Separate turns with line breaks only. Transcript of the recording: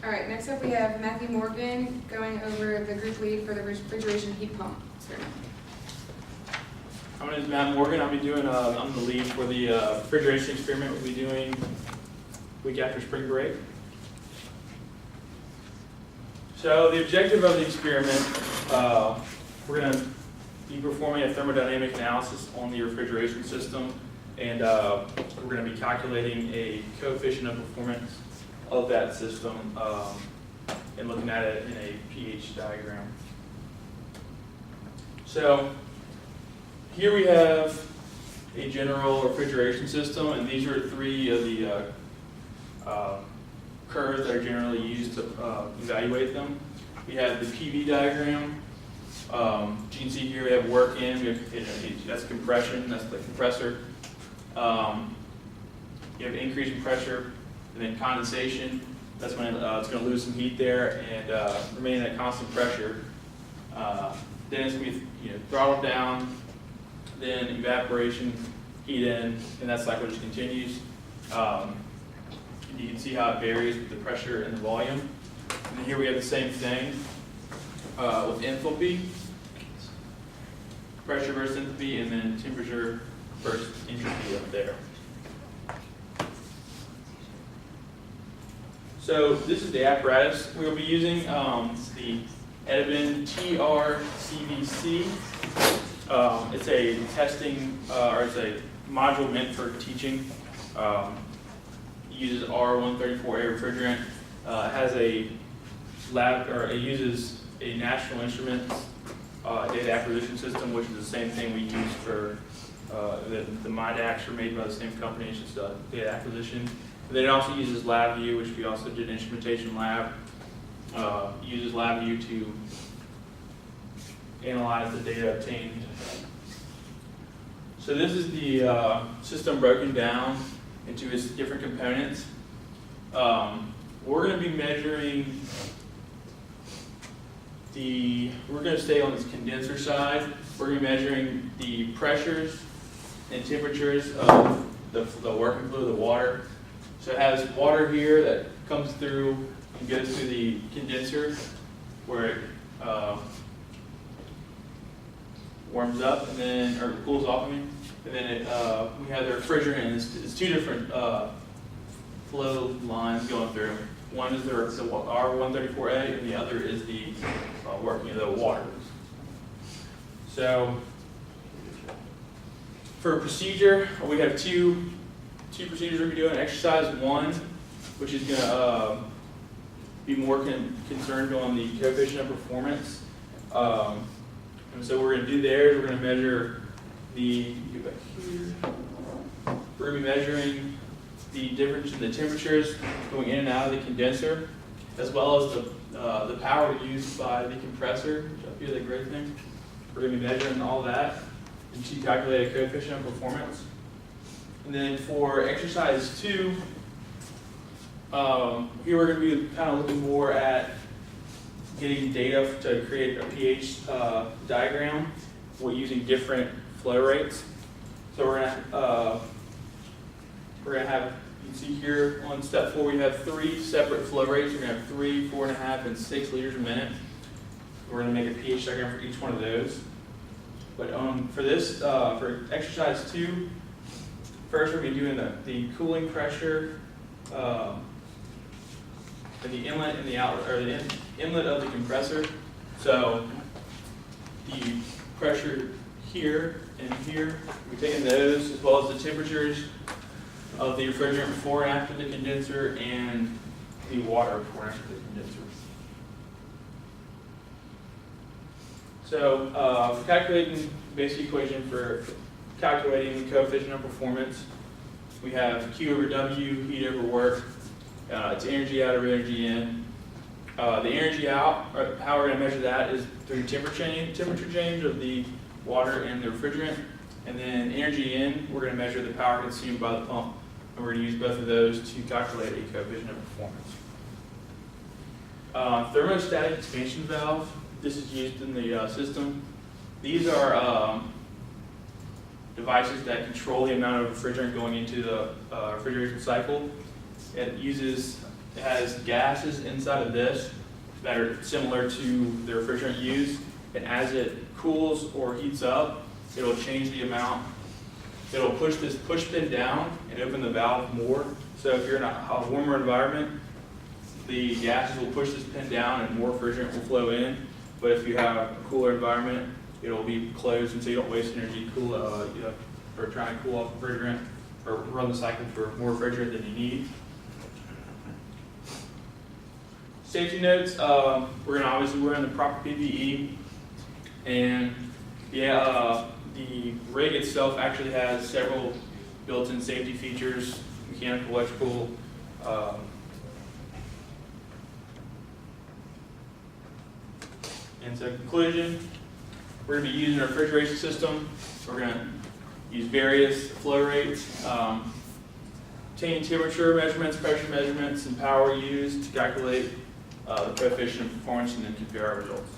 All right, next up we have Matthew Morgan going over the group lead for the refrigeration heat pump experiment.
My name is Matt Morgan. I'm the lead for the refrigeration experiment we'll be doing week after spring break. So the objective of the experiment, we're going to be performing a thermodynamic analysis on the refrigeration system, and we're going to be calculating a coefficient of performance of that system and looking at it in a pH diagram. So here we have a general refrigeration system, and these are three of the curves that are generally used to evaluate them. We have the PV diagram. You can see here we have work in, that's compression, that's the compressor. You have increase in pressure, and then condensation. That's when it's going to lose some heat there and remain at constant pressure. Then it's going to be throttled down, then evaporation, heat in, and that cycle just continues. You can see how it varies with the pressure and the volume. And then here we have the same thing with enthalpy, pressure versus enthalpy, and then temperature versus entropy up there. So this is the apparatus we'll be using, the Edison TR-CVC. It's a testing, or it's a module meant for teaching. It uses R134A refrigerant. It has a lab, or it uses a National Instruments data acquisition system, which is the same thing we use for the MIDACs are made by the same company. It's just data acquisition. And then it also uses LabVIEW, which we also did instrumentation lab. Uses LabVIEW to analyze the data obtained. So this is the system broken down into its different components. We're going to be measuring we're going to stay on this condenser side. We're going to be measuring the pressures and temperatures of the working fluid, the water. So it has water here that comes through and goes through the condenser where it warms up and then, or cools off, I mean. And then we have the refrigerant, and it's two different flow lines going through. One is the R134A, and the other is the working of the water. So for procedure, we have two procedures we're doing. Exercise 1, which is going to be more concerned on the coefficient of performance. And so what we're going to do there is we're going to measure go back here. We're going to be measuring the difference in the temperatures going in and out of the condenser, as well as the power used by the compressor, which up here, the gray thing. We're going to be measuring all that and to calculate a coefficient of performance. And then for exercise 2, here we're going to be kind of looking more at getting data to create a pH diagram. We're using different flow rates. So we're gonna have, you can see here on step 4, we have 3 separate flow rates. We're gonna have 3, 4.5, and 6 liters a minute. We're gonna make a pH diagram for each one of those. But for this, for exercise 2, first we're gonna be doing the cooling pressure in the inlet and the outlet, or the inlet of the compressor. So the pressure here and here, we're taking those, as well as the temperatures of the refrigerant before and after the condenser, and the water before and after the condenser. So for calculating basic equation for calculating the coefficient of performance, we have Q over W, heat over work. It's energy out over energy in. The energy out, or how we're going to measure that, is through temperature change of the water and the refrigerant. And then energy in, we're going to measure the power consumed by the pump. And we're going to use both of those to calculate a coefficient of performance. Thermostatic expansion valve, this is used in the system. These are devices that control the amount of refrigerant going into the refrigeration cycle. It uses It has gases inside of this that are similar to the refrigerant used, and as it cools or heats up, it'll change the amount. It'll push this push pin down and open the valve more. So if you're in a warmer environment, the gases will push this pin down and more refrigerant will flow in. But if you have a cooler environment, it'll be closed, and so you don't waste energy for trying to cool off refrigerant or run the cycle for more refrigerant than you need. Safety notes, we're in the proper PPE, and the rig itself actually has several built-in safety features, mechanical, electrical. And so, conclusion, we're going to be using a refrigeration system. We're going to use various flow rates, obtaining temperature measurements, pressure measurements, and power used to calculate the coefficient of performance and then compare our results.